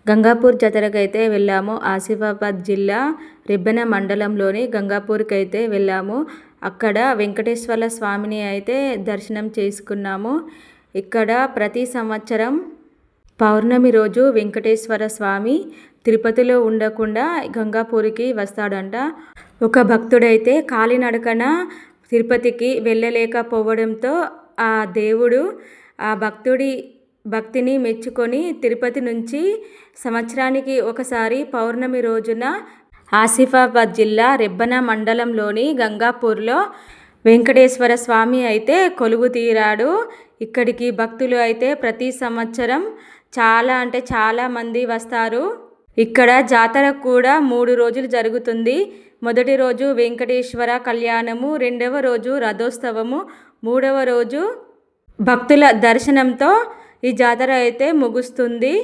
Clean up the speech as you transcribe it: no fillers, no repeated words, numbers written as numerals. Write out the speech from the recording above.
గంగాపూర్ జాతరకు అయితే వెళ్ళాము. ఆసిఫాబాద్ జిల్లా రెబ్బెన మండలంలోని గంగాపూర్కి అయితే వెళ్ళాము. అక్కడ వెంకటేశ్వర స్వామిని అయితే దర్శనం చేసుకున్నాము. ఇక్కడ ప్రతి సంవత్సరం పౌర్ణమి రోజు వెంకటేశ్వర స్వామి తిరుపతిలో ఉండకుండా గంగాపూర్కి వస్తాడంట. ఒక భక్తుడైతే కాలినడకన తిరుపతికి వెళ్ళలేకపోవడంతో ఆ దేవుడు ఆ భక్తిని మెచ్చుకొని తిరుపతి నుంచి సంవత్సరానికి ఒకసారి పౌర్ణమి రోజున ఆసిఫాబాద్ జిల్లా రెబ్బెన మండలంలోని గంగాపూర్లో వెంకటేశ్వర స్వామి అయితే కొలువు తీరాడు. ఇక్కడికి భక్తులు అయితే ప్రతి సంవత్సరం చాలా మంది వస్తారు. ఇక్కడ జాతర కూడా 3 రోజులు జరుగుతుంది. మొదటి రోజు వెంకటేశ్వర కళ్యాణము, రెండవ రోజు రథోత్సవము, మూడవ రోజు భక్తుల దర్శనంతో ఈ జాతర అయితే ముగుస్తుంది.